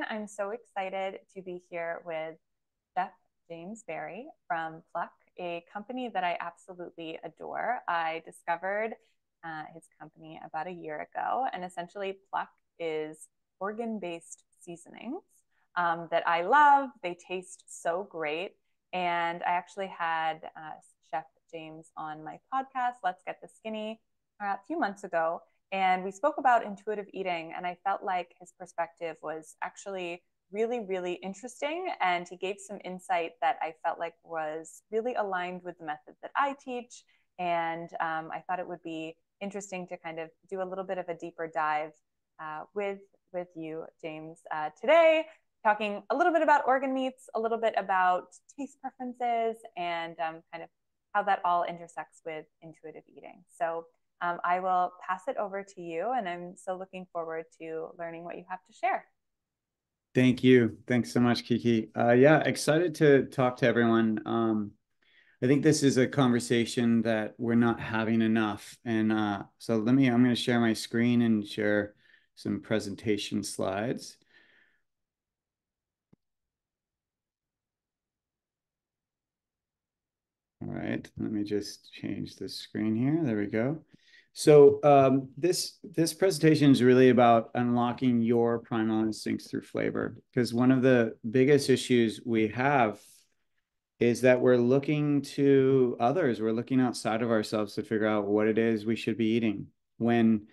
I'm so excited to be here with Chef James Berry from Pluck, a company that I absolutely adore. I discovered his company about a year ago, and essentially, Pluck is organ-based seasonings that I love. They taste so great. And I actually had Chef James on my podcast, Let's Get the Skinny, a few months ago. And we spoke about intuitive eating, and I felt like his perspective was actually really, really interesting. And he gave some insight that I felt like was really aligned with the method that I teach. And I thought it would be interesting to kind of do a little bit of a deeper dive with you, James, today, talking a little bit about organ meats, a little bit about taste preferences, and kind of how that all intersects with intuitive eating. So I will pass it over to you, and I'm so looking forward to learning what you have to share. Thank you. Thanks so much, Kiki. Yeah, excited to talk to everyone. I think this is a conversation that we're not having enough. And so I'm going to share my screen and share some presentation slides. All right, let me just change the screen here. There we go. So this presentation is really about unlocking your primal instincts through flavor, because one of the biggest issues we have is that we're looking to others. We're looking outside of ourselves to figure out what it is we should be eating. When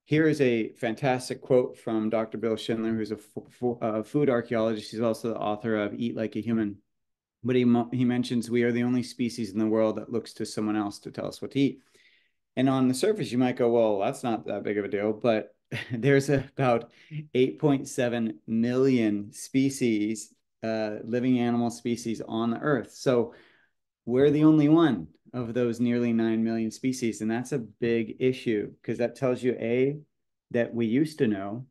here is a fantastic quote from Dr. Bill Schindler, who's a food archaeologist. He's also the author of Eat Like a Human. But he mentions we are the only species in the world that looks to someone else to tell us what to eat. And on the surface, you might go, well, that's not that big of a deal. But there's about 8.7 million species, living animal species on the earth. So we're the only one of those nearly 9 million species. And that's a big issue because that tells you, A, that we used to know,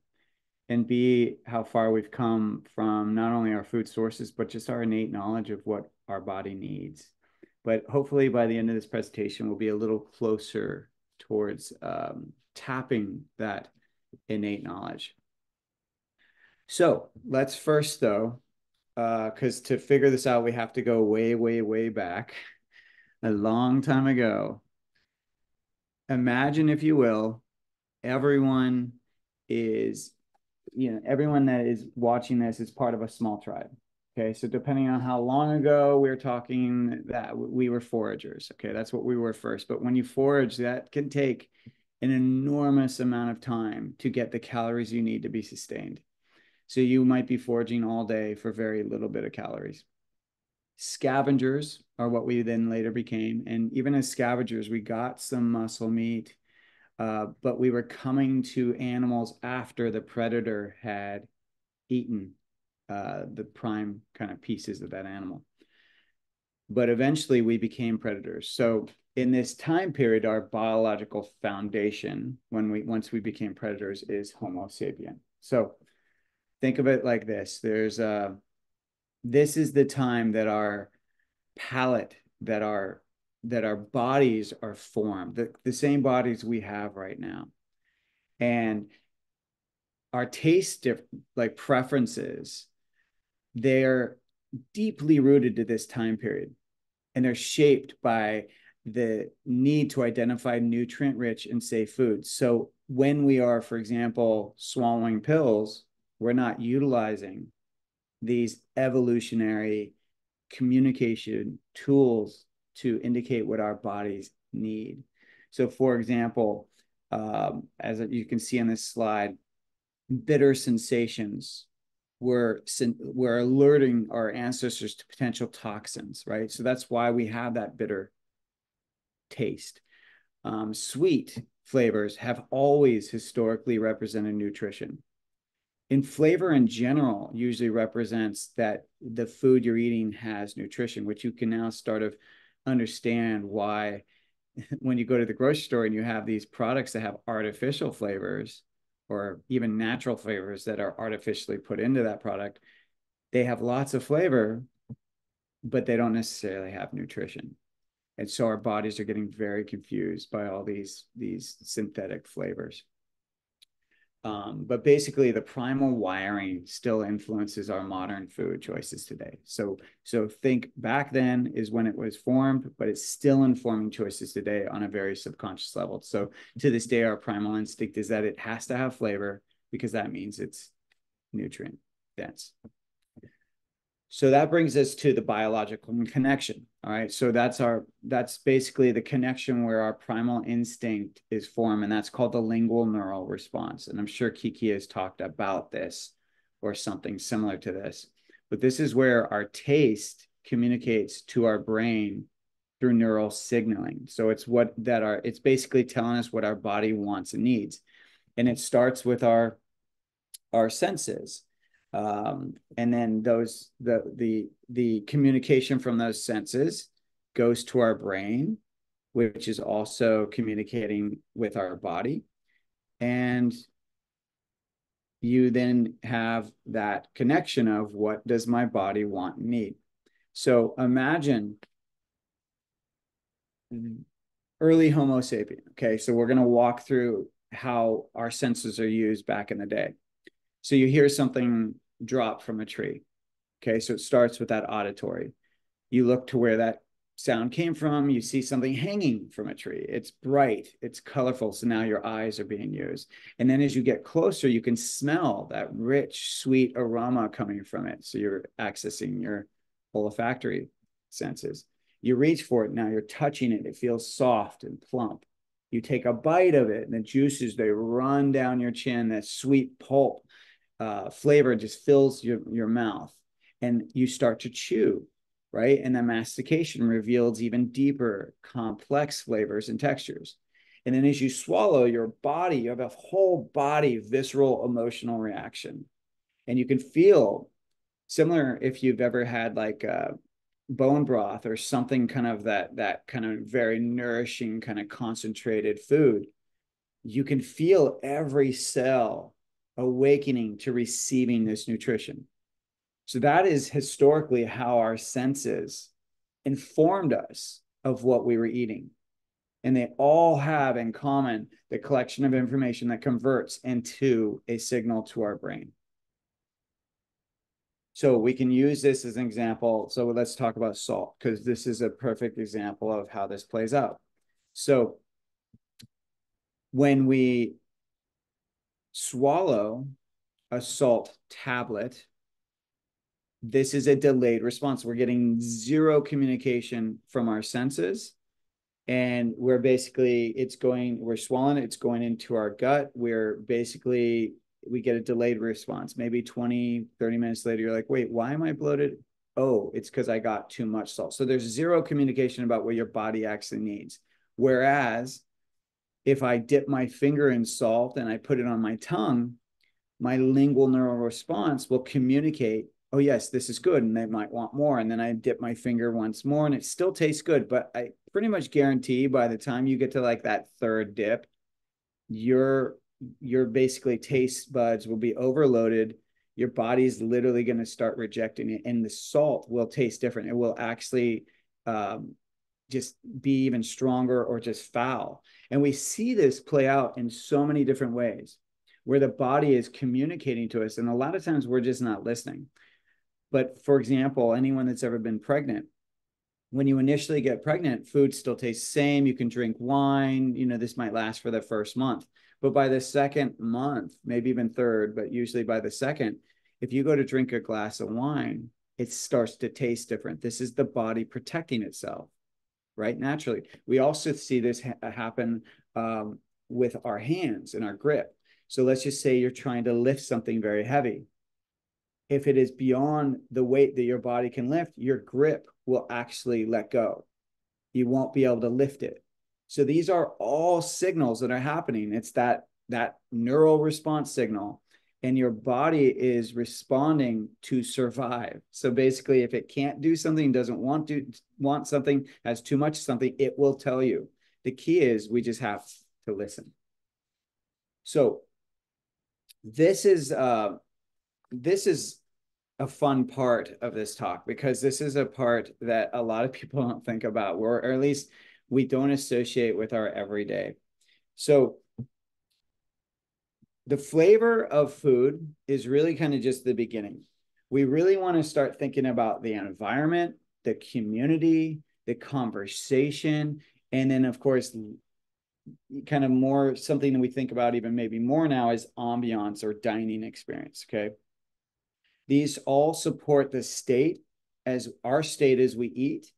and B, how far we've come from not only our food sources, but just our innate knowledge of what our body needs. But hopefully by the end of this presentation, we'll be a little closer towards tapping that innate knowledge. So let's first though, because to figure this out, we have to go way, way, way back, a long time ago. Imagine, if you will, everyone is everyone that is watching this is part of a small tribe. Okay, so depending on how long ago we're talking, that we were foragers. Okay, that's what we were first. But when you forage, that can take an enormous amount of time to get the calories you need to be sustained. So you might be foraging all day for very little bit of calories. Scavengers are what we then later became. And even as scavengers, we got some muscle meat, but we were coming to animals after the predator had eaten the prime kind of pieces of that animal. But eventually we became predators. So in this time period, our biological foundation, once we became predators, is Homo sapien. So think of it like this. This is the time that our palate, that our bodies are formed, the same bodies we have right now. And our taste like preferences, they're deeply rooted to this time period, and they're shaped by the need to identify nutrient rich and safe foods. So when we are, for example, swallowing pills, we're not utilizing these evolutionary communication tools to indicate what our bodies need. So for example, as you can see on this slide, bitter sensations were alerting our ancestors to potential toxins, right? So that's why we have that bitter taste. Sweet flavors have always historically represented nutrition. And flavor in general usually represents that the food you're eating has nutrition, which you can now start to understand why when you go to the grocery store and you have these products that have artificial flavors or even natural flavors that are artificially put into that product, they have lots of flavor, but they don't necessarily have nutrition. And so our bodies are getting very confused by all these synthetic flavors. But basically, the primal wiring still influences our modern food choices today. So think back then is when it was formed, but it's still informing choices today on a very subconscious level. So to this day, our primal instinct is that it has to have flavor because that means it's nutrient dense. So that brings us to the biological connection. All right. So that's basically the connection where our primal instinct is formed, and that's called the lingual neural response. And I'm sure Kiki has talked about this or something similar to this. But this is where our taste communicates to our brain through neural signaling. So it's basically telling us what our body wants and needs. And it starts with our senses. And then the communication from those senses goes to our brain, which is also communicating with our body. And you then have that connection of what does my body want and need. So imagine early Homo sapien. Okay, so we're going to walk through how our senses are used back in the day. So you hear something drop from a tree. Okay, so it starts with that auditory. You look to where that sound came from. You see something hanging from a tree. It's bright, it's colorful. So now your eyes are being used. And then as you get closer, you can smell that rich, sweet aroma coming from it. So you're accessing your olfactory senses. You reach for it. Now you're touching it. It feels soft and plump. You take a bite of it and the juices, they run down your chin, that sweet pulp flavor just fills your mouth, and you start to chew, right? And the mastication reveals even deeper, complex flavors and textures. And then as you swallow, your body, you have a whole body visceral emotional reaction. And you can feel similar if you've ever had like bone broth or something kind of that kind of very nourishing, kind of concentrated food. You can feel every cell awakening to receiving this nutrition. So that is historically how our senses informed us of what we were eating. And they all have in common the collection of information that converts into a signal to our brain. So we can use this as an example. So let's talk about salt, because this is a perfect example of how this plays out. So when we swallow a salt tablet, this is a delayed response. We're getting zero communication from our senses. And we're basically, we're swallowing it, it's going into our gut. We get a delayed response. Maybe 20, 30 minutes later, you're like, wait, why am I bloated? Oh, it's because I got too much salt. So there's zero communication about what your body actually needs. Whereas if I dip my finger in salt and I put it on my tongue, my lingual neural response will communicate, oh, yes, this is good. And they might want more. And then I dip my finger once more and it still tastes good. But I pretty much guarantee by the time you get to like that third dip, your basically taste buds will be overloaded. Your body's literally going to start rejecting it. And the salt will taste different. It will actually just be even stronger or just foul. And we see this play out in so many different ways where the body is communicating to us. And a lot of times we're just not listening. But for example, anyone that's ever been pregnant, when you initially get pregnant, food still tastes the same. You can drink wine. This might last for the first month. But by the second month, maybe even third, but usually by the second, if you go to drink a glass of wine, it starts to taste different. This is the body protecting itself, right? Naturally. We also see this happen with our hands and our grip. So let's just say you're trying to lift something very heavy. If it is beyond the weight that your body can lift, your grip will actually let go. You won't be able to lift it. So these are all signals that are happening. It's that neural response signal, and your body is responding to survive. So basically, if it can't do something, doesn't want something, has too much something, it will tell you. The key is we just have to listen. So this is a fun part of this talk, because this is a part that a lot of people don't think about, or at least we don't associate with our everyday. So the flavor of food is really kind of just the beginning. We really want to start thinking about the environment, the community, the conversation, and then of course, kind of more something that we think about even maybe more now is ambiance or dining experience. Okay. These all support the state as our state as we eat,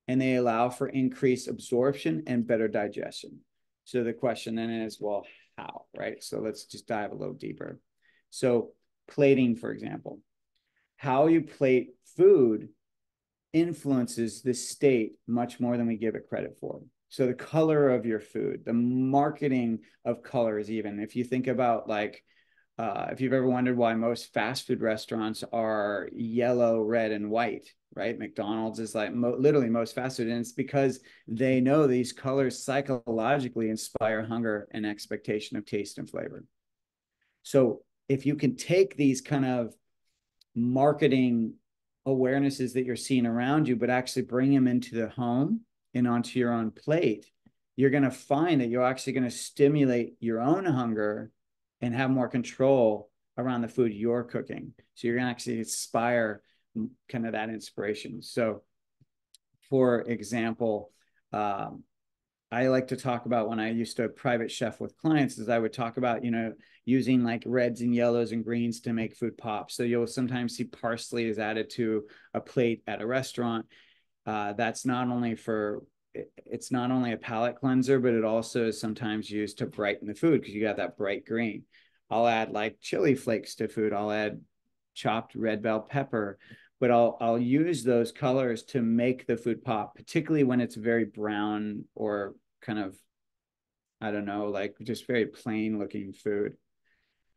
and they allow for increased absorption and better digestion. So the question then is, well, how, right? So let's just dive a little deeper. So plating, for example, how you plate food influences the state much more than we give it credit for. So the color of your food, the marketing of colors, even if you think about like, if you've ever wondered why most fast food restaurants are yellow, red, and white, right? McDonald's is like literally most fast food, and it's because they know these colors psychologically inspire hunger and expectation of taste and flavor. So if you can take these kind of marketing awarenesses that you're seeing around you, but actually bring them into the home and onto your own plate, you're going to find that you're actually going to stimulate your own hunger and have more control around the food you're cooking. So you're going to actually inspire kind of that inspiration. So for example, I like to talk about when I used to private chef with clients is I would talk about, using like reds and yellows and greens to make food pop. So you'll sometimes see parsley is added to a plate at a restaurant. That's not only it's not only a palate cleanser, but it also is sometimes used to brighten the food because you got that bright green. I'll add like chili flakes to food. I'll add chopped red bell pepper, but I'll use those colors to make the food pop, particularly when it's very brown or kind of, I don't know, like just very plain looking food.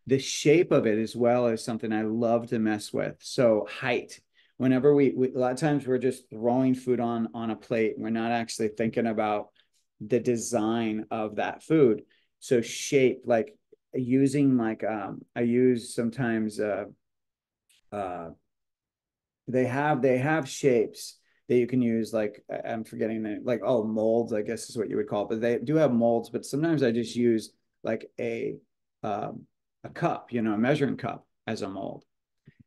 The shape of it as well is something I love to mess with. So height, whenever we a lot of times we're just throwing food on a plate, we're not actually thinking about the design of that food. So shape, like using like I use sometimes they have shapes that you can use, like I'm forgetting the like, oh, molds, I guess is what you would call it, but they do have molds. But sometimes I just use like a cup, a measuring cup as a mold.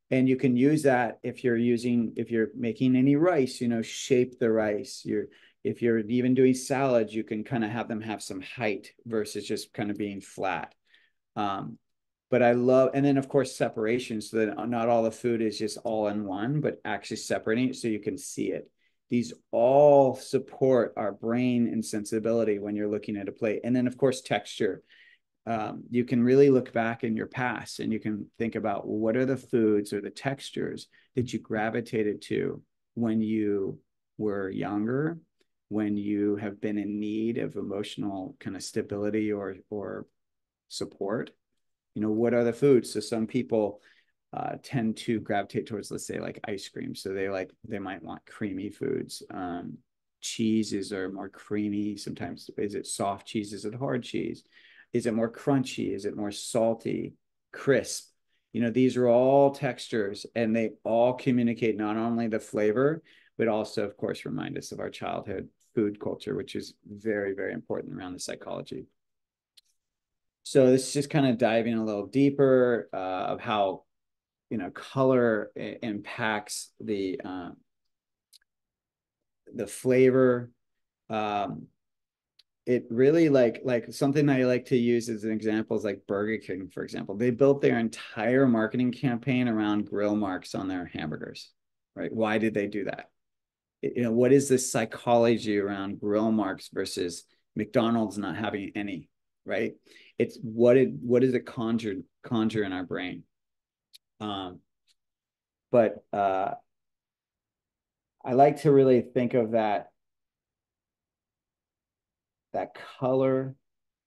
And you can use that if you're making any rice, shape the rice. If you're even doing salads, you can kind of have them have some height versus just kind of being flat. But I love, and then of course separation, so that not all the food is just all in one, but actually separating it so you can see it. These all support our brain and sensibility when you're looking at a plate. And then of course texture. You can really look back in your past and you can think about, well, what are the foods or the textures that you gravitated to when you were younger, when you have been in need of emotional kind of stability or support. What are the foods? So some people tend to gravitate towards, let's say, like ice cream. So they might want creamy foods. Cheeses are more creamy. Sometimes is it soft cheese? Is it hard cheese? Is it more crunchy? Is it more salty, crisp? These are all textures and they all communicate not only the flavor, but also, of course, remind us of our childhood food culture, which is very, very important around the psychology. So this is just kind of diving a little deeper of how, color impacts the flavor. It really like something I like to use as an example is like Burger King, for example. They built their entire marketing campaign around grill marks on their hamburgers, right? Why did they do that? What is the psychology around grill marks versus McDonald's not having any, right? It's what does it conjure in our brain? But I like to really think of that color.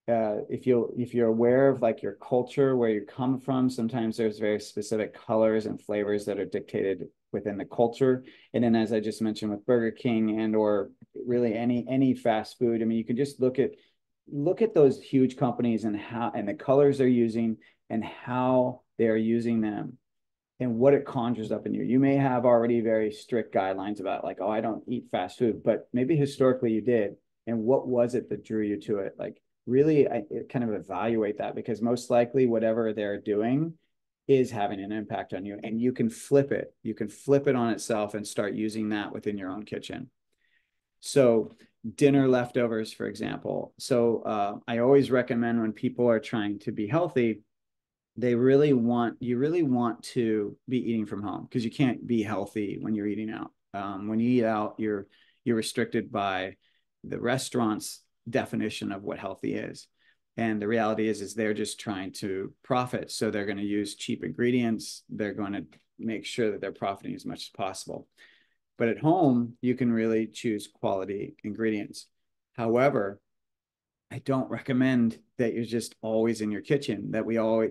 If you're aware of like your culture, where you come from, sometimes there's very specific colors and flavors that are dictated within the culture. And then, as I just mentioned with Burger King and or really any fast food, I mean, you can just look at those huge companies and the colors they're using and how they're using them and what it conjures up in you. You may have already very strict guidelines about like, oh, I don't eat fast food, but maybe historically you did. And what was it that drew you to it? Like, really kind of evaluate that, because most likely whatever they're doing is having an impact on you, and you can flip it. You can flip it on itself and start using that within your own kitchen. So dinner leftovers, for example. So I always recommend when people are trying to be healthy, you really want to be eating from home, because you can't be healthy when you're eating out. When you eat out, you're restricted by the restaurant's definition of what healthy is. And the reality is they're just trying to profit. So they're going to use cheap ingredients. They're going to make sure that they're profiting as much as possible. But at home, you can really choose quality ingredients. However, I don't recommend that you're just always in your kitchen, that we all,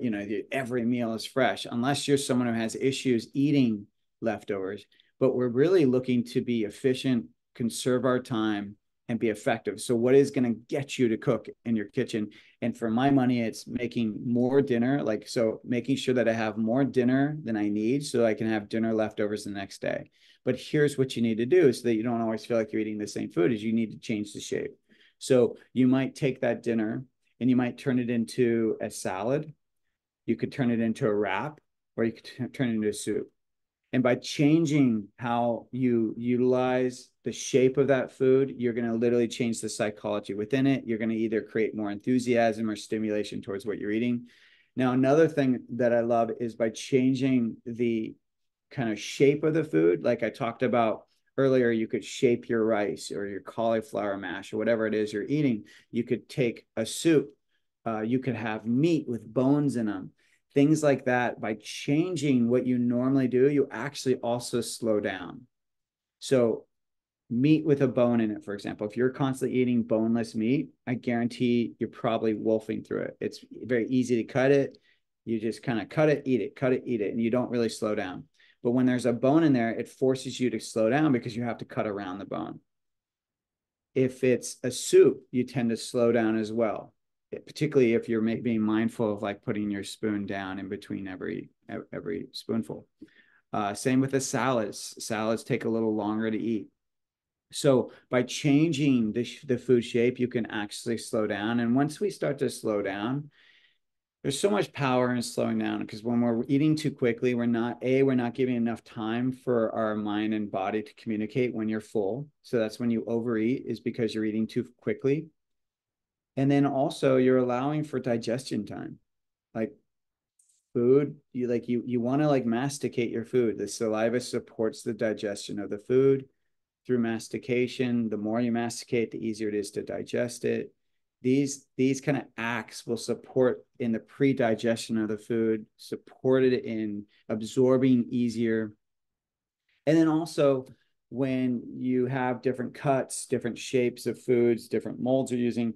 every meal is fresh, unless you're someone who has issues eating leftovers. But we're really looking to be efficient, conserve our time, and be effective. So what is going to get you to cook in your kitchen? And for my money, it's making more dinner. So making sure that I have more dinner than I need so I can have dinner leftovers the next day. But here's what you need to do so that you don't always feel like you're eating the same food, is you need to change the shape. So you might take that dinner and you might turn it into a salad. You could turn it into a wrap, or you could turn it into a soup. And by changing how you utilize the shape of that food, you're going to literally change the psychology within it. You're going to either create more enthusiasm or stimulation towards what you're eating. Now, another thing that I love is by changing the kind of shape of the food. Like I talked about earlier, you could shape your rice or your cauliflower mash or whatever it is you're eating. You could take a soup. You could have meat with bones in them. Things like that. By changing what you normally do, you actually also slow down. So meat with a bone in it, for example, if you're constantly eating boneless meat, I guarantee you're probably wolfing through it. It's very easy to cut it. You just kind of cut it, eat it, and you don't really slow down. But when there's a bone in there, it forces you to slow down because you have to cut around the bone. If it's a soup, you tend to slow down as well, particularly if you're being mindful of like putting your spoon down in between every spoonful. Same with the salads. Salads take a little longer to eat. So by changing the food shape, you can actually slow down. And once we start to slow down, there's so much power in slowing down, because when we're eating too quickly, we're not giving enough time for our mind and body to communicate when you're full. So that's when you overeat, is because you're eating too quickly. And then also you're allowing for digestion time. Like food, you want to like masticate your food. The saliva supports the digestion of the food through mastication. The more you masticate, the easier it is to digest it. These kind of acts will support in the pre-digestion of the food, support it in absorbing easier. And then also when you have different cuts, different shapes of foods, different molds you're using,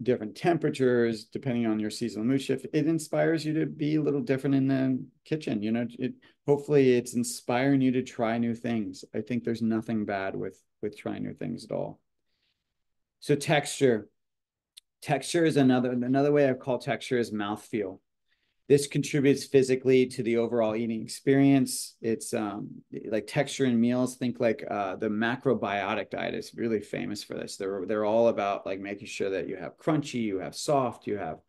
different temperatures, depending on your seasonal mood shift, it inspires you to be a little different in the kitchen. Hopefully it's inspiring you to try new things. I think there's nothing bad with trying new things at all. So texture is another way I call texture is mouthfeel. This contributes physically to the overall eating experience. It's like texture in meals. Think like the macrobiotic diet is really famous for this. They're all about like making sure that you have crunchy, you have soft, you have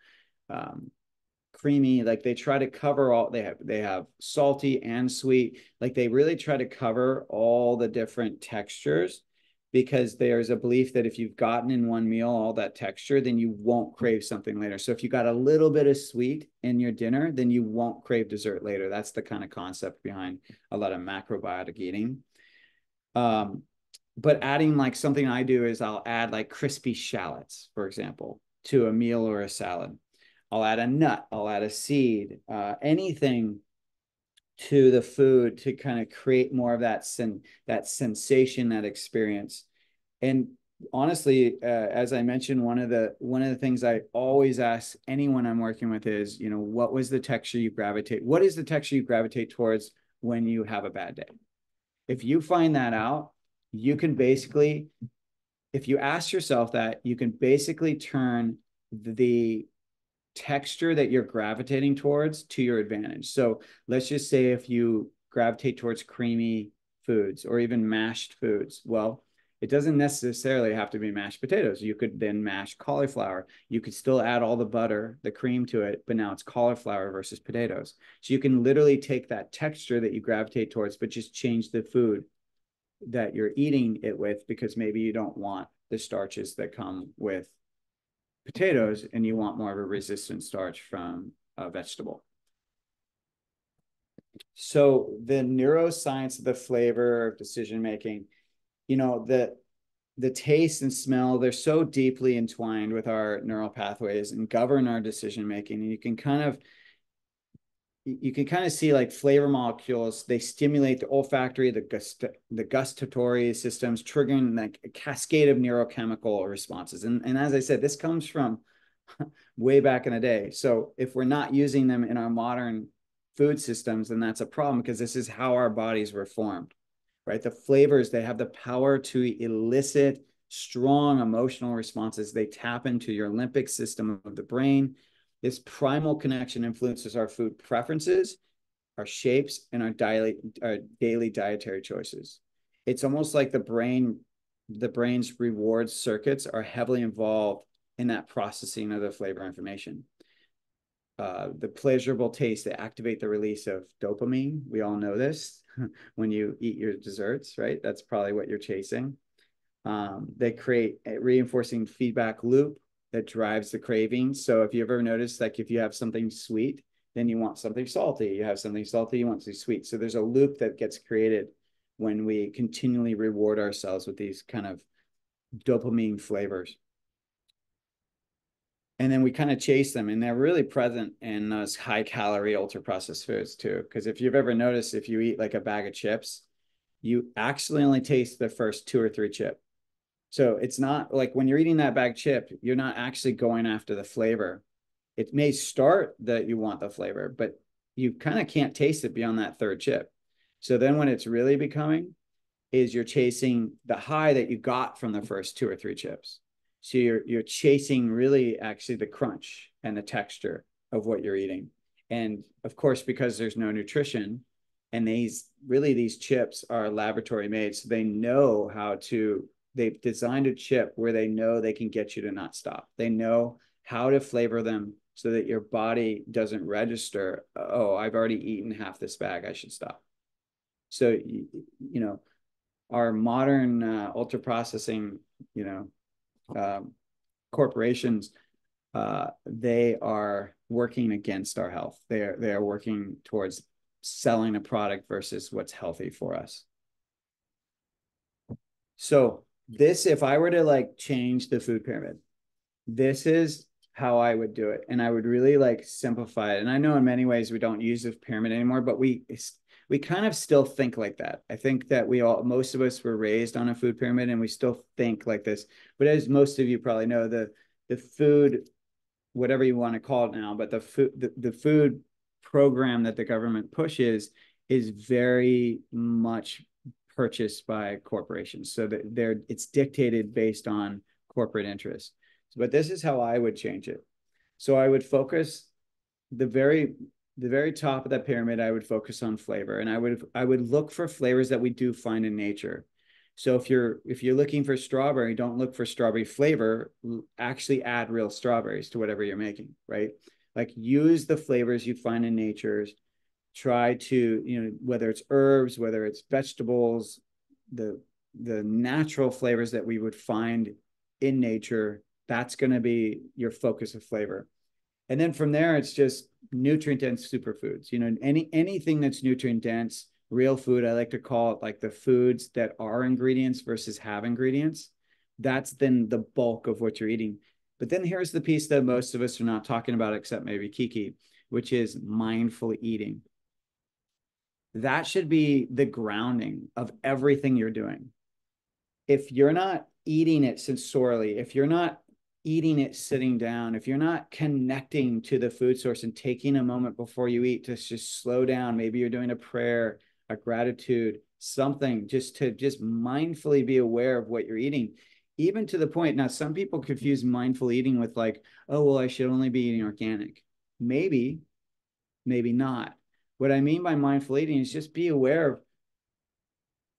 creamy. Like they try to cover all. They have salty and sweet. Like they really try to cover all the different textures, because there's a belief that if you've gotten in one meal all that texture, then you won't crave something later. So if you got a little bit of sweet in your dinner, then you won't crave dessert later. That's the kind of concept behind a lot of macrobiotic eating. But adding like something I do is I'll add like crispy shallots, for example, to a meal or a salad. I'll add a nut, I'll add a seed, anything to the food to kind of create more of that sensation, that experience. And honestly, as I mentioned, one of the things I always ask anyone I'm working with is, what is the texture you gravitate towards when you have a bad day? If you find that out, you can basically, if you ask yourself that, you can basically turn the texture that you're gravitating towards to your advantage. So let's just say if you gravitate towards creamy foods or even mashed foods, well, It doesn't necessarily have to be mashed potatoes. You could then mash cauliflower. You could still add all the butter, the cream to it, but now it's cauliflower versus potatoes. So you can literally take that texture that you gravitate towards, but just change the food that you're eating it with, because maybe you don't want the starches that come with potatoes and you want more of a resistant starch from a vegetable. So the neuroscience of the flavor decision making, you know, the taste and smell, they're so deeply entwined with our neural pathways and govern our decision making. And you can kind of see like flavor molecules, they stimulate the olfactory, the gustatory systems, triggering like a cascade of neurochemical responses. And as I said, this comes from way back in the day. So if we're not using them in our modern food systems, then that's a problem, because this is how our bodies were formed, right? The flavors, they have the power to elicit strong emotional responses. They tap into your limbic system of the brain. This primal connection influences our food preferences, our shapes, and our daily dietary choices. It's almost like the brain's reward circuits are heavily involved in that processing of the flavor information. The pleasurable taste, they activate the release of dopamine. We all know this when you eat your desserts, right? That's probably what you're chasing. They create a reinforcing feedback loop that drives the craving. So if you ever notice, like if you have something sweet, then you want something salty. You have something salty, you want something sweet. So there's a loop that gets created when we continually reward ourselves with these kind of dopamine flavors. And then we kind of chase them, and they're really present in those high calorie, ultra processed foods too. Because if you've ever noticed, if you eat like a bag of chips, you actually only taste the first 2 or 3 chips. So it's not like when you're eating that bag chip, you're not actually going after the flavor. It may start that you want the flavor, but you kind of can't taste it beyond that 3rd chip. So then when it's really becoming is you're chasing the high that you got from the first 2 or 3 chips. So you're chasing really actually the crunch and the texture of what you're eating. And of course, because there's no nutrition, and these chips are laboratory made, so they've designed a chip where they know they can get you to not stop. They know how to flavor them so that your body doesn't register, oh, I've already eaten half this bag, I should stop. So, you know, our modern ultra processing, corporations, they are working against our health. They are working towards selling a product versus what's healthy for us. So this, if I were to like change the food pyramid, this is how I would do it. And I would really like simplify it. And I know in many ways we don't use the pyramid anymore, but we kind of still think like that. I think that most of us were raised on a food pyramid, and we still think like this. But as most of you probably know, the food, whatever you want to call it now, but the food program that the government pushes is very much purchased by corporations. So that it's dictated based on corporate interests. But this is how I would change it. So I would focus the very top of that pyramid. I would focus on flavor, and I would look for flavors that we do find in nature. So if you're looking for strawberry, don't look for strawberry flavor. Actually add real strawberries to whatever you're making, right? Like use the flavors you find in nature. Try to, whether it's herbs, whether it's vegetables, the natural flavors that we would find in nature, that's going to be your focus of flavor. And then from there, it's just nutrient dense superfoods. Anything that's nutrient dense, real food, I like to call it like the foods that are ingredients versus have ingredients. That's then the bulk of what you're eating. But then here's the piece that most of us are not talking about, except maybe Kiki, which is mindful eating. That should be the grounding of everything you're doing. If you're not eating it sensorially, if you're not eating it sitting down, if you're not connecting to the food source and taking a moment before you eat to just slow down, maybe you're doing a prayer, a gratitude, something just to mindfully be aware of what you're eating, even to the point. Now, some people confuse mindful eating with like, oh, well, I should only be eating organic. Maybe not. What I mean by mindful eating is just be aware of,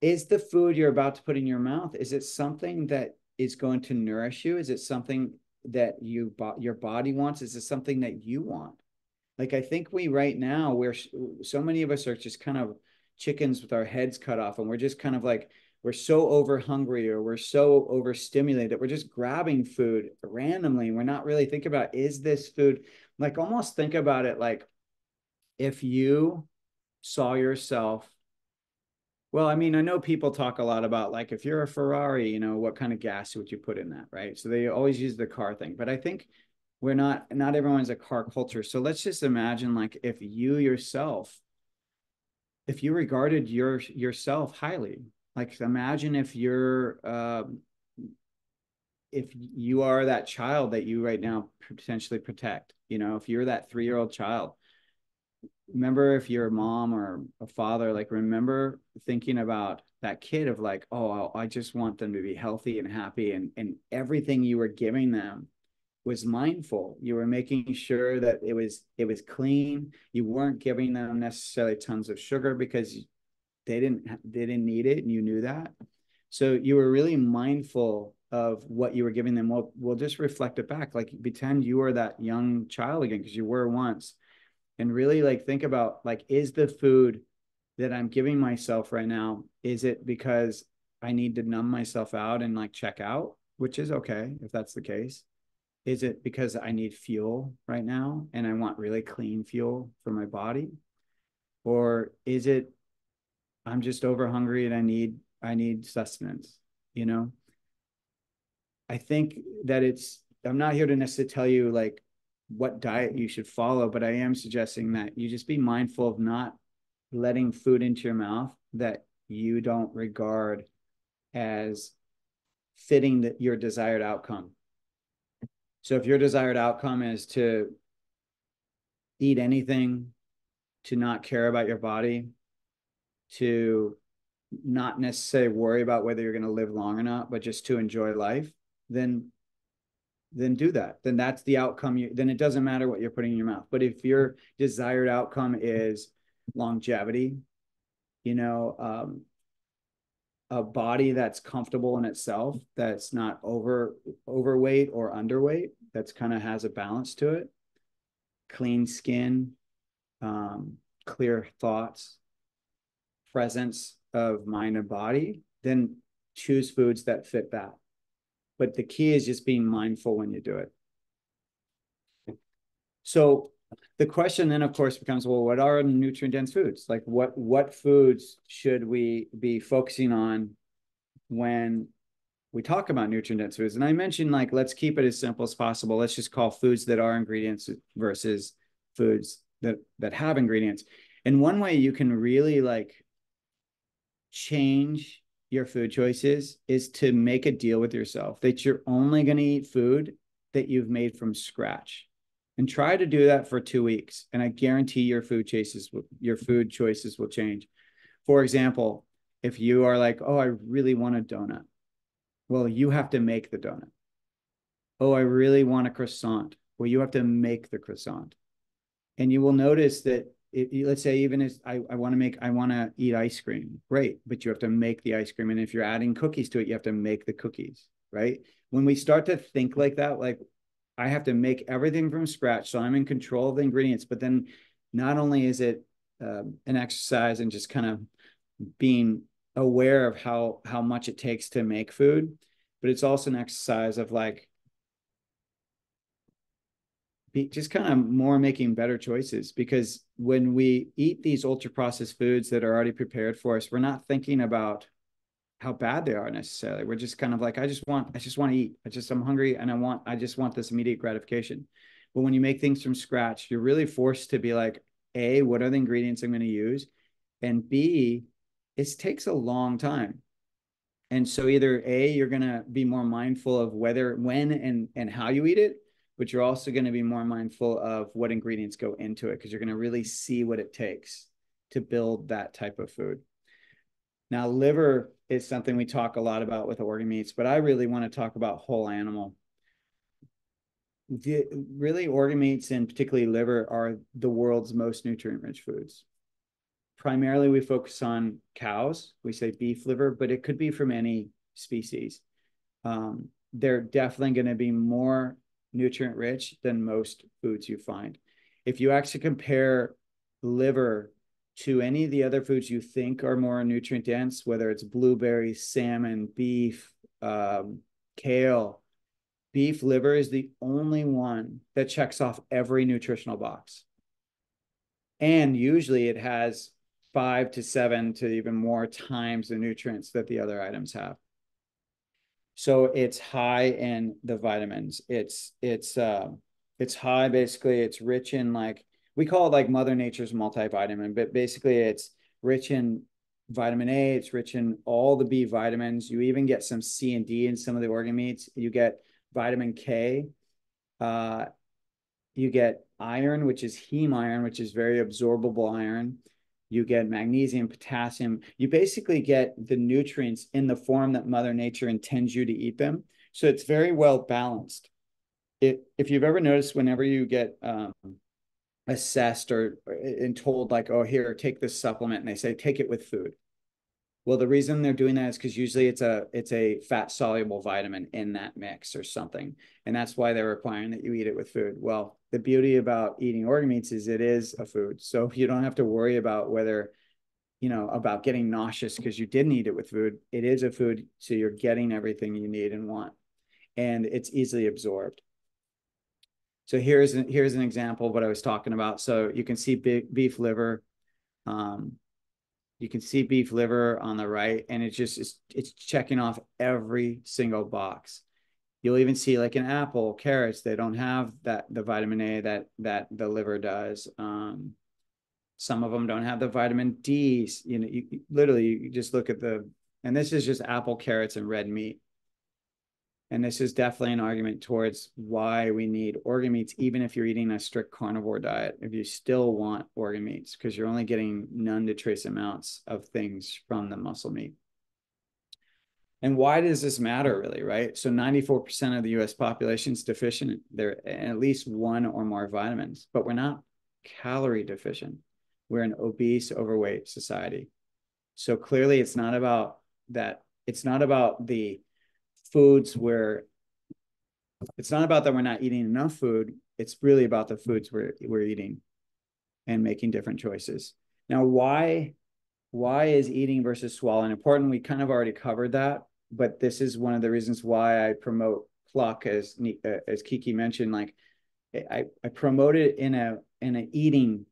is the food you're about to put in your mouth, is it something that is going to nourish you? Is it something that your body wants? Is it something that you want? Like, I think we right now, we're so many of us are just kind of chickens with our heads cut off, and we're just kind of like, we're so over hungry or we're so overstimulated that we're just grabbing food randomly. We're not really thinking about, is this food, like, almost think about it like if you saw yourself, well, I mean, I know people talk a lot about, like, if you're a Ferrari, you know, what kind of gas would you put in that, right? So they always use the car thing, but I think we're not everyone's a car culture. So let's just imagine, like, if you yourself, if you regarded yourself highly, like, imagine if you are that child that you right now potentially protect, you know, if you're that 3-year-old child, remember, if you're a mom or a father, like, remember thinking about that kid of like, oh, I just want them to be healthy and happy, and everything you were giving them was mindful. You were making sure that it was clean. You weren't giving them necessarily tons of sugar because they didn't need it, and you knew that. So you were really mindful of what you were giving them. We'll just reflect it back, like, pretend you were that young child again, because you were once, and really, like, think about, like, is the food that I'm giving myself right now, is it because I need to numb myself out and, like, check out, which is okay if that's the case? Is it because I need fuel right now and I want really clean fuel for my body? Or is it I'm just over hungry and I need sustenance, you know? I think that I'm not here to necessarily tell you, like, what diet you should follow, but I am suggesting that you just be mindful of not letting food into your mouth that you don't regard as fitting your desired outcome. So if your desired outcome is to eat anything, to not care about your body, to not necessarily worry about whether you're going to live long or not, but just to enjoy life, then do that. Then that's the outcome. Then it doesn't matter what you're putting in your mouth. But if your desired outcome is longevity, you know, a body that's comfortable in itself, that's not overweight or underweight, that's kind of has a balance to it, clean skin, clear thoughts, presence of mind and body, then choose foods that fit that. But the key is just being mindful when you do it. So the question then, of course, becomes, well, what are nutrient dense foods? Like, what foods should we be focusing on when we talk about nutrient dense foods? And I mentioned, like, let's keep it as simple as possible. Let's just call foods that are ingredients versus foods that have ingredients. And one way you can really, like, change your food choices is to make a deal with yourself that you're only going to eat food that you've made from scratch, and try to do that for 2 weeks. And I guarantee your food choices will change. For example, if you are like, oh, I really want a donut. Well, you have to make the donut. Oh, I really want a croissant. Well, you have to make the croissant. And you will notice that let's say, even as I want to eat ice cream, great, but you have to make the ice cream. And if you're adding cookies to it, you have to make the cookies, right? When we start to think like that, like, I have to make everything from scratch, so I'm in control of the ingredients. But then not only is it an exercise and just kind of being aware of how much it takes to make food, but it's also an exercise of, like, just kind of more making better choices. Because when we eat these ultra processed foods that are already prepared for us, we're not thinking about how bad they are necessarily. We're just kind of like, I just want to eat. I'm hungry and I just want this immediate gratification. But when you make things from scratch, you're really forced to be like, A, what are the ingredients I'm going to use? And B, it takes a long time. And so either A, you're going to be more mindful of when and how you eat it, but you're also going to be more mindful of what ingredients go into it, because you're going to really see what it takes to build that type of food. Now, liver is something we talk a lot about with organ meats, but I really want to talk about whole animal. Really, organ meats and particularly liver are the world's most nutrient-rich foods. primarily we focus on cows. We say beef liver, but it could be from any species. They're definitely going to be more nutrient rich than most foods you find. If you actually compare liver to any of the other foods you think are more nutrient dense, whether it's blueberries, salmon, beef, kale, beef liver is the only one that checks off every nutritional box. And usually it has 5 to 7 to even more times the nutrients that the other items have. So it's high in the vitamins. It's high, basically. It's rich in, like, we call it like Mother Nature's multivitamin, but basically it's rich in vitamin A. It's rich in all the B vitamins. You even get some C and D in some of the organ meats. You get vitamin K. You get iron, which is heme iron, which is very absorbable iron. You get magnesium, potassium. You basically get the nutrients in the form that Mother Nature intends you to eat them. So it's very well balanced. If you've ever noticed, whenever you get assessed or and told, like, oh, here, take this supplement, and they say, take it with food. Well, the reason they're doing that is because usually it's a fat soluble vitamin in that mix or something. And that's why they're requiring that you eat it with food. Well, the beauty about eating organ meats is it is a food. So you don't have to worry about whether, about getting nauseous because you didn't eat it with food. It is a food. So you're getting everything you need and want. And it's easily absorbed. So here's an example of what I was talking about. So you can see beef liver. You can see beef liver on the right, and it's checking off every single box. You'll even see, like, an apple, carrots, they don't have the vitamin A that the liver does. Some of them don't have the vitamin D. You literally, you just look at and this is just apple, carrots, and red meat. And this is definitely an argument towards why we need organ meats, even if you're eating a strict carnivore diet, if you still want organ meats, because you're only getting none to trace amounts of things from the muscle meat. And why does this matter, really, right? So 94% of the US population is deficient in at least one or more vitamins, but we're not calorie deficient. We're an obese, overweight society. So clearly it's not about that. It's not about the foods where it's not about that we're not eating enough food. It's really about the foods we're eating and making different choices. Now, why is eating versus swallowing important? We kind of already covered that, but this is one of the reasons why I promote Pluck, as Kiki mentioned. Like, I promote it in a eating.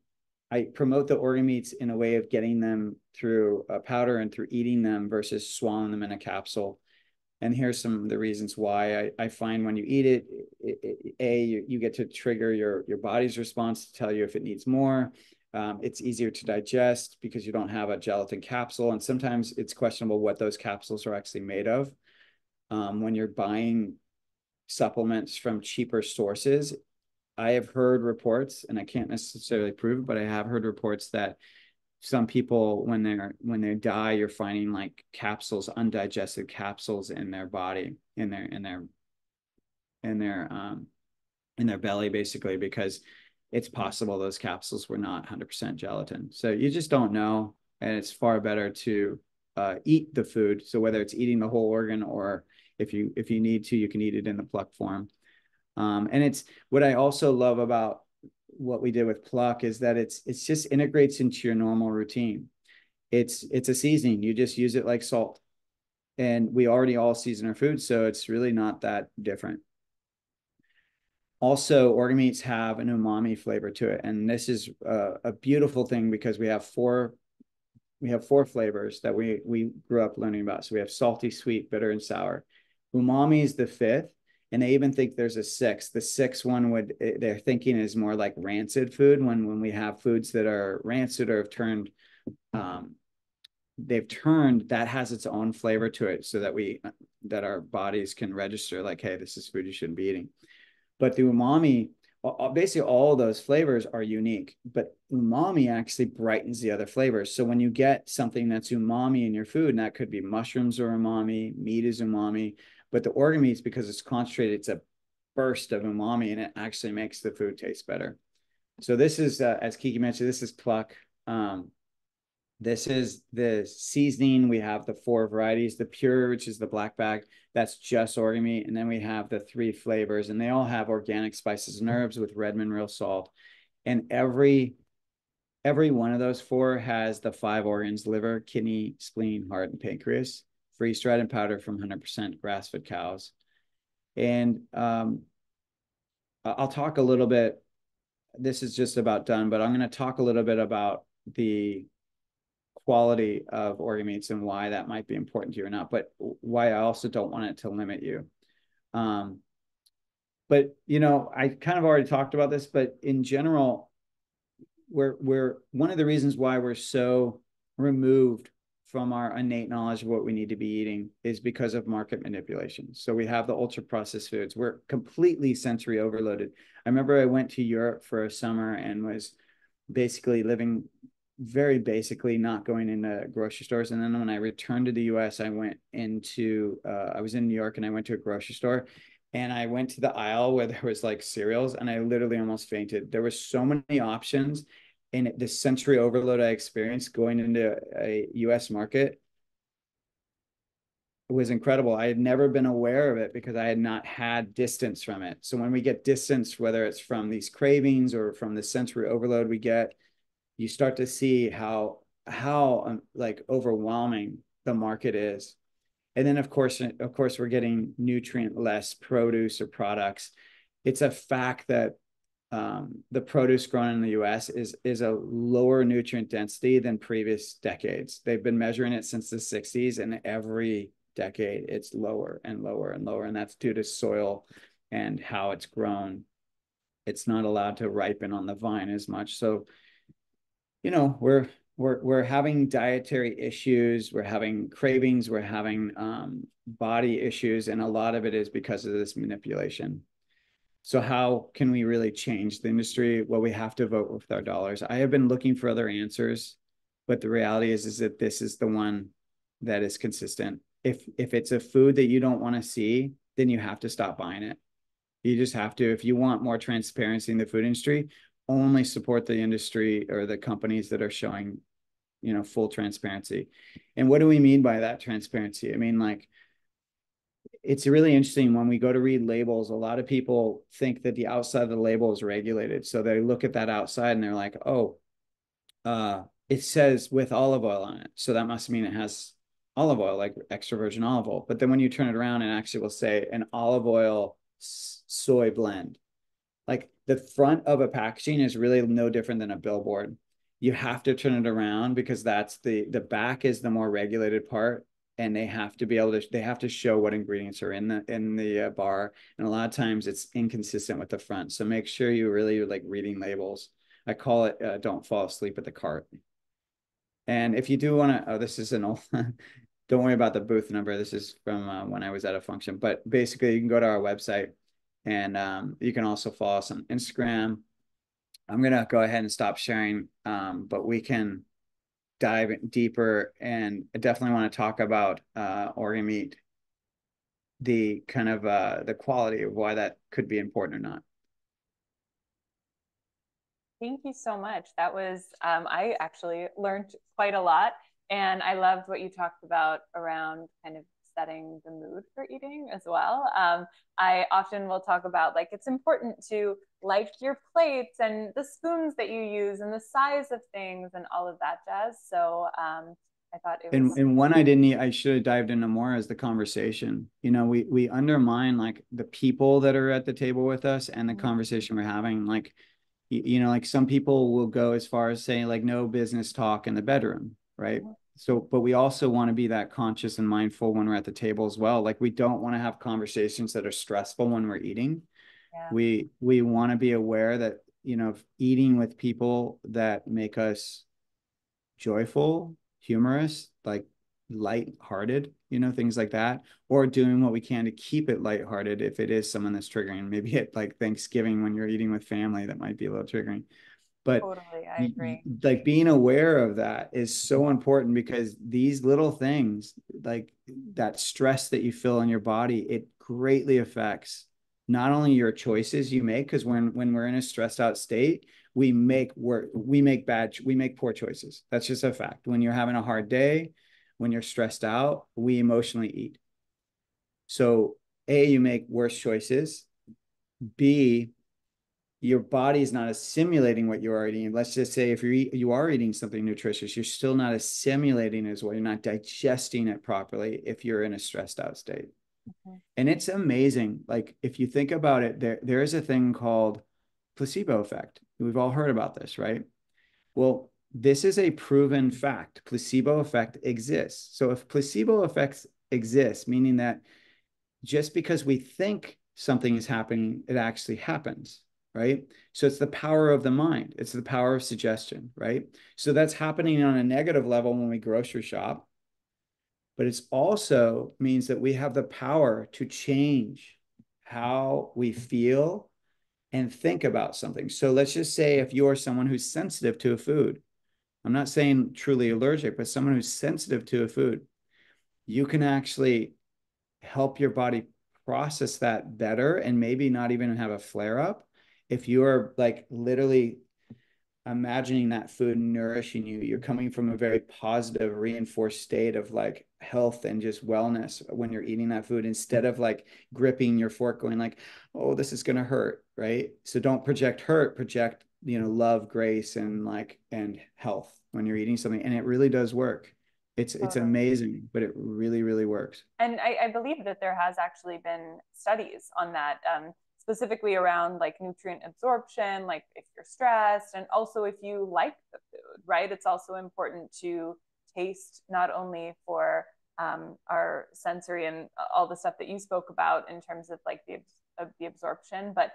I promote the organ meats in a way of getting them through a powder and through eating them versus swallowing them in a capsule. And here's some of the reasons why. I find when you eat it, you get to trigger your body's response to tell you if it needs more. It's easier to digest because you don't have a gelatin capsule. And sometimes it's questionable what those capsules are actually made of. When you're buying supplements from cheaper sources, I have heard reports, and I can't necessarily prove it, but I have heard reports that some people, when they die, you're finding like capsules, undigested capsules in their body, in their belly, basically, because it's possible those capsules were not 100% gelatin. So you just don't know, and it's far better to eat the food. So whether it's eating the whole organ, or if you need to, you can eat it in the Pluck form. And it's what I also love about what we did with Pluck is that it's just integrates into your normal routine. It's a seasoning. You just use it like salt. And we already all season our food, so it's really not that different. Also, organ meats have an umami flavor to it. And this is a beautiful thing because we have four flavors that we grew up learning about. So we have salty, sweet, bitter, and sour. Umami is the fifth. And they even think there's a sixth. The sixth one they're thinking is more like rancid food. When we have foods that are rancid or have turned, that has its own flavor to it, so that our bodies can register like, hey, this is food you shouldn't be eating. But the umami, basically all of those flavors are unique, but umami actually brightens the other flavors. So when you get something that's umami in your food, and that could be mushrooms are umami, meat is umami, but the organ meats, because it's concentrated, it's a burst of umami, and it actually makes the food taste better. So this is, as Kiki mentioned, this is Pluck. This is the seasoning. We have the 4 varieties, the pure, which is the black bag. That's just organ meat. And then we have the 3 flavors, and they all have organic spices and herbs with Redmond real salt. And every one of those 4 has the 5 organs: liver, kidney, spleen, heart, and pancreas, freeze-dried and powdered from 100% grass-fed cows. And I'll talk a little bit. This is just about done, but I'm going to talk a little bit about the quality of organ meats and why that might be important to you or not, but why I also don't want it to limit you. But you know, I kind of already talked about this, but in general, we're one of the reasons why we're so removed from our innate knowledge of what we need to be eating is because of market manipulation. So we have the ultra processed foods. We're completely sensory overloaded. I remember I went to Europe for a summer and was basically living very basically, not going into grocery stores. And then when I returned to the US, I went into I was in New York and I went to a grocery store and I went to the aisle where there was like cereals and I literally almost fainted. There were so many options, and the sensory overload I experienced going into a US market was incredible. I had never been aware of it because I had not had distance from it. So when we get distance, whether it's from these cravings or from the sensory overload we get, you start to see how like overwhelming the market is. And then of course we're getting nutrient less produce or products. It's a fact that the produce grown in the US is a lower nutrient density than previous decades. They've been measuring it since the 60s, and every decade it's lower and lower and lower, and that's due to soil and how it's grown. It's not allowed to ripen on the vine as much. So you know, we're having dietary issues, we're having cravings, we're having body issues, and a lot of it is because of this manipulation. So how can we really change the industry? Well, we have to vote with our dollars. I have been looking for other answers, but the reality is that this is the one that is consistent. If it's a food that you don't want to see, then you have to stop buying it. You just have to. If you want more transparency in the food industry, only support the industry or the companies that are showing, you know, full transparency. And what do we mean by that transparency? I mean, like, it's really interesting when we go to read labels. A lot of people think that the outside of the label is regulated. So they look at that outside and they're like, oh, it says with olive oil on it. So that must mean it has olive oil, like extra virgin olive oil. But then when you turn it around, and actually will say an olive oil soy blend. Like the front of a packaging is really no different than a billboard. You have to turn it around because that's the back is the more regulated part, and they have to be able to, they have to show what ingredients are in the bar, and a lot of times it's inconsistent with the front. So make sure you really like reading labels. I call it don't fall asleep at the cart. And if you do want to, oh, this is an old don't worry about the booth number. This is from when I was at a function, but basically you can go to our website, and you can also follow us on Instagram. I'm going to go ahead and stop sharing, but we can dive deeper, and I definitely want to talk about organ meat, the kind of the quality of why that could be important or not. Thank you so much. That was, I actually learned quite a lot. And I loved what you talked about around kind of setting the mood for eating as well. I often will talk about like it's important to like your plates and the spoons that you use and the size of things and all of that jazz. So I thought it was. And one I didn't, I should have dived into more is the conversation. You know, we undermine like the people that are at the table with us and the conversation we're having. Like, you know, like some people will go as far as saying like no business talk in the bedroom, right? So, but we also want to be that conscious and mindful when we're at the table as well. Like we don't want to have conversations that are stressful when we're eating. Yeah. We want to be aware that, you know, eating with people that make us joyful, humorous, like light-hearted, you know, things like that, or doing what we can to keep it light-hearted if it is someone that's triggering. Maybe at like Thanksgiving when you're eating with family, that might be a little triggering. But Totally, I agree. like being aware of that is so important, because these little things, like that stress that you feel in your body, it greatly affects not only your choices you make, because when we're in a stressed out state, we make poor choices. That's just a fact. When you're having a hard day, when you're stressed out, we emotionally eat. So A, you make worse choices. B, your body is not assimilating what you're eating. Let's just say if you are eating something nutritious, you're still not assimilating as well. You're not digesting it properly if you're in a stressed out state. Mm-hmm. And it's amazing. Like if you think about it, there is a thing called placebo effect. We've all heard about this, right? Well, this is a proven fact. Placebo effect exists. So if placebo effects exist, meaning that just because we think something is happening, it actually happens, right? So it's the power of the mind. It's the power of suggestion, right? So that's happening on a negative level when we grocery shop, but it's also means that we have the power to change how we feel and think about something. So let's just say if you're someone who's sensitive to a food, I'm not saying truly allergic, but someone who's sensitive to a food, you can actually help your body process that better and maybe not even have a flare up if you're like literally imagining that food nourishing you. You're coming from a very positive, reinforced state of like health and just wellness when you're eating that food, instead of like gripping your fork going like, oh, this is going to hurt, right? So don't project hurt, project, love, grace, and like, and health when you're eating something. And it really does work. It's amazing, but it really, really works. And I believe that there has actually been studies on that, specifically around like nutrient absorption, like if you're stressed, and also if you like the food, right? It's also important to taste, not only for our sensory and all the stuff that you spoke about in terms of like the absorption, but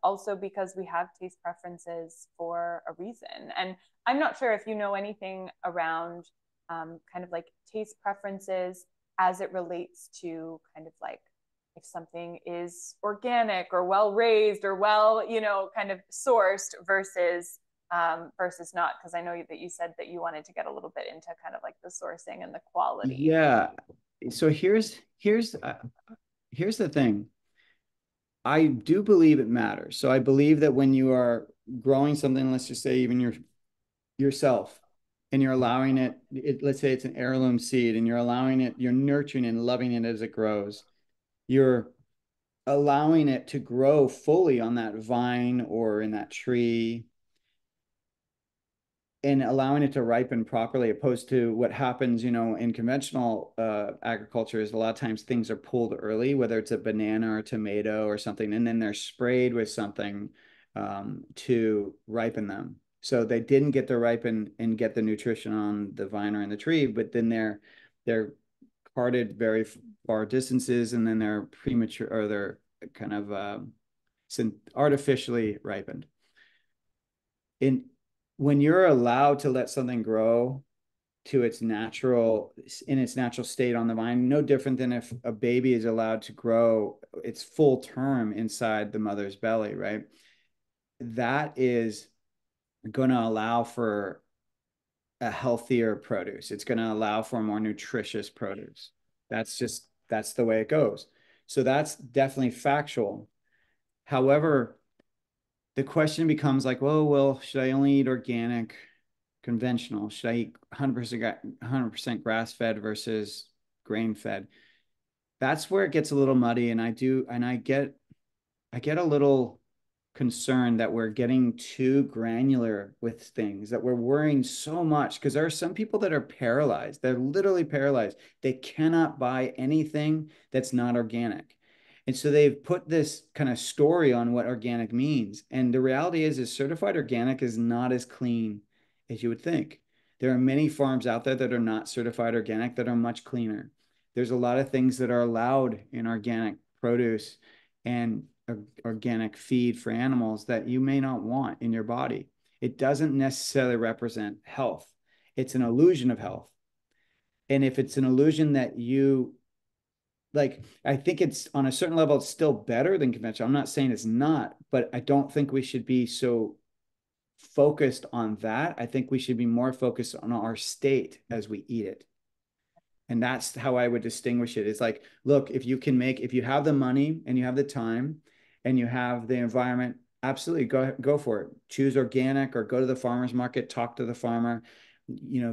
also because we have taste preferences for a reason. And I'm not sure if you know anything around kind of like taste preferences as it relates to kind of like if something is organic or well raised or well, kind of sourced versus not, because I know that you said that you wanted to get a little bit into kind of like the sourcing and the quality. Yeah. So here's the thing. I do believe it matters. So I believe that when you are growing something, let's just say even yourself, and you're allowing let's say it's an heirloom seed, and you're allowing it, you're nurturing and loving it as it grows. You're allowing it to grow fully on that vine or in that tree, and allowing it to ripen properly, opposed to what happens, in conventional agriculture is a lot of times things are pulled early, whether it's a banana or a tomato or something, and then they're sprayed with something to ripen them. So they didn't get to ripen and get the nutrition on the vine or in the tree, but then they're carted very far distances, and then they're premature, or they're kind of artificially ripened. When you're allowed to let something grow to its natural state on the vine, no different than if a baby is allowed to grow its full term inside the mother's belly, right? That is going to allow for a healthier produce. It's going to allow for a more nutritious produce. That's the way it goes. So that's definitely factual. However, the question becomes like, well, should I only eat organic, conventional? Should I eat 100% grass fed versus grain fed? That's where it gets a little muddy, and I get a little concerned that we're getting too granular with things, that we're worrying so much, because there are some people that are paralyzed. They're literally paralyzed. They cannot buy anything that's not organic. And so they've put this kind of story on what organic means. And the reality is certified organic is not as clean as you would think. There are many farms out there that are not certified organic that are much cleaner. There's a lot of things that are allowed in organic produce and organic feed for animals that you may not want in your body. It doesn't necessarily represent health. It's an illusion of health. And if it's an illusion that you like, I think it's on a certain level, it's still better than conventional. I'm not saying it's not, but I don't think we should be so focused on that. I think we should be more focused on our state as we eat it. And that's how I would distinguish it. It's like, look, if you have the money and you have the time and you have the environment Absolutely. Go for it. Choose organic or go to the farmer's market, talk to the farmer,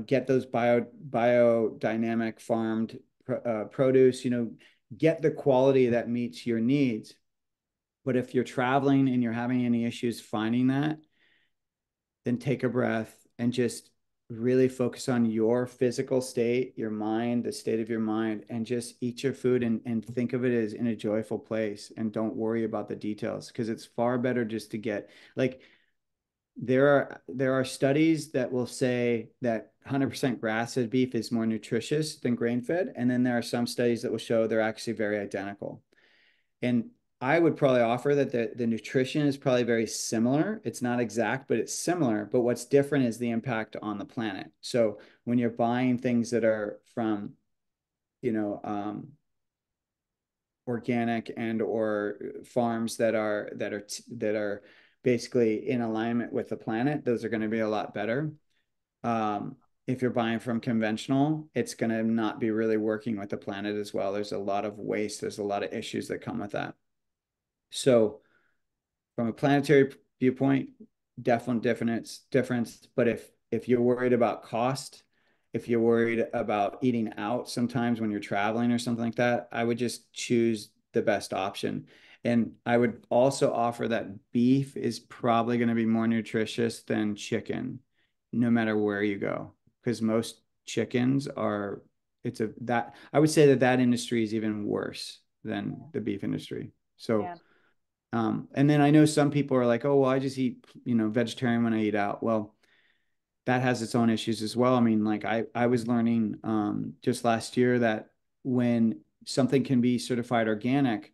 get those biodynamic farmed produce, get the quality that meets your needs. But if you're traveling and you're having any issues finding that, then take a breath and just really focus on your physical state, your mind, the state of your mind, and just eat your food and think of it as in a joyful place and don't worry about the details because it's far better just to get like there are studies that will say that 100% grass-fed beef is more nutritious than grain-fed, and then there are some studies that will show they're actually very identical. And I would probably offer that the nutrition is probably very similar. It's not exact, but it's similar. But what's different is the impact on the planet. So when you're buying things that are from, you know, organic and or farms that are basically in alignment with the planet, those are going to be a lot better. If you're buying from conventional, it's going to not be really working with the planet as well. There's a lot of waste. There's a lot of issues that come with that. So from a planetary viewpoint, definite difference. But if you're worried about cost, if you're worried about eating out sometimes when you're traveling or something like that, I would just choose the best option. And I would also offer that beef is probably going to be more nutritious than chicken, no matter where you go, because most chickens are, I would say that industry is even worse than the beef industry. So, Yeah. and then I know some people are like, oh, well, I just eat, vegetarian when I eat out. Well, that has its own issues as well. I mean, like I was learning just last year that when something can be certified organic,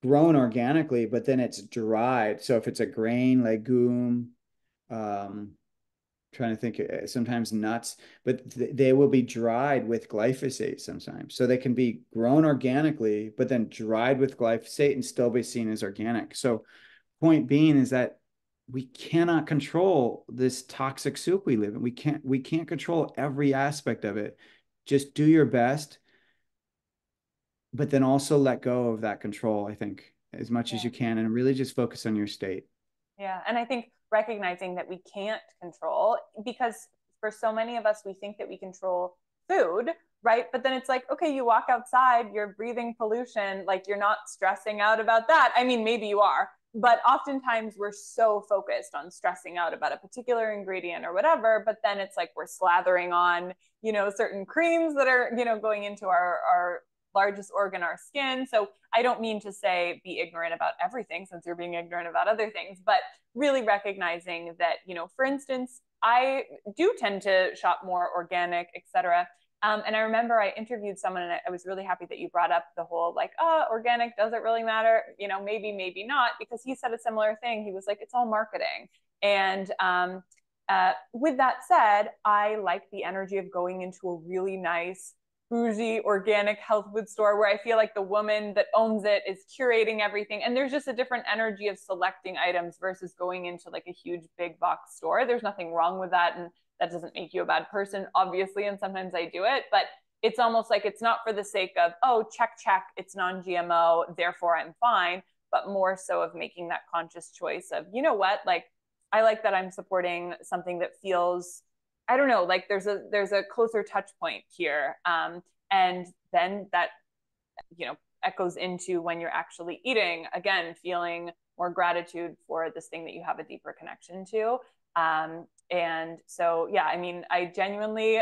grown organically, but then it's dried. So if it's a grain, legume, um, trying to think, sometimes nuts, but they will be dried with glyphosate sometimes. So they can be grown organically, but then dried with glyphosate and still be seen as organic. So point being is that we cannot control this toxic soup we live in. We can't control every aspect of it. Just do your best, but then also let go of that control, I think, as much as Yeah. you can, and really just focus on your state. Yeah. And I think recognizing that we can't control, because for so many of us, we think that we control food, right? But then it's like, okay, you walk outside, you're breathing pollution, like you're not stressing out about that. I mean, maybe you are, but oftentimes we're so focused on stressing out about a particular ingredient or whatever, but then it's like we're slathering on, certain creams that are, going into our largest organ, our skin. So I don't mean to say be ignorant about everything, since you're being ignorant about other things, but really recognizing that, for instance, I do tend to shop more organic, etc. And I remember I interviewed someone, and I was really happy that you brought up the whole like, oh, organic, does it really matter? Maybe, maybe not, because he said a similar thing. He was like, it's all marketing. And with that said, I like the energy of going into a really nice bougie organic health food store where I feel like the woman that owns it is curating everything. And there's just a different energy of selecting items versus going into like a huge big box store. There's nothing wrong with that. And that doesn't make you a bad person, obviously. And sometimes I do it, but it's almost like it's not for the sake of, oh, check, it's non-GMO, therefore I'm fine, but more so of making that conscious choice of, you know what, like, I like that I'm supporting something that feels, I don't know, like there's a closer touch point here. And then that, echoes into when you're actually eating, again, feeling more gratitude for this thing that you have a deeper connection to. And so, yeah, I mean, I genuinely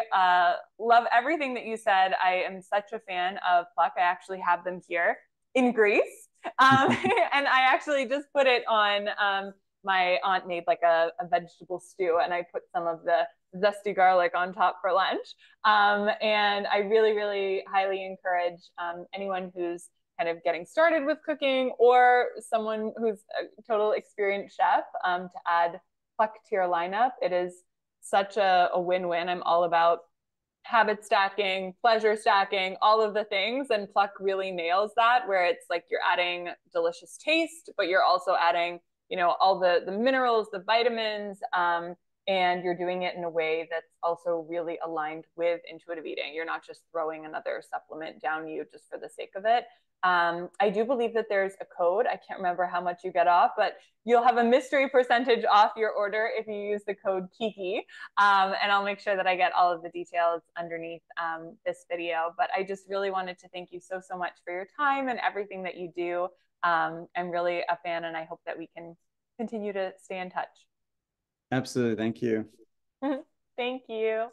love everything that you said. I am such a fan of Pluck. I actually have them here in Greece. And I actually just put it on, my aunt made like a vegetable stew, and I put some of the zesty garlic on top for lunch. And I really, really highly encourage anyone who's kind of getting started with cooking, or someone who's a total experienced chef, to add Pluck to your lineup. It is such a win-win. I'm all about habit stacking, pleasure stacking, all of the things. And Pluck really nails that, where it's like you're adding delicious taste, but you're also adding, all the minerals, the vitamins, and you're doing it in a way that's also really aligned with intuitive eating. You're not just throwing another supplement down you just for the sake of it. I do believe that there's a code. I can't remember how much you get off, but you'll have a mystery percentage off your order if you use the code Kiki. And I'll make sure that I get all of the details underneath this video. But I just really wanted to thank you so, so much for your time and everything that you do. I'm really a fan, and I hope that we can continue to stay in touch. Absolutely. Thank you. Thank you.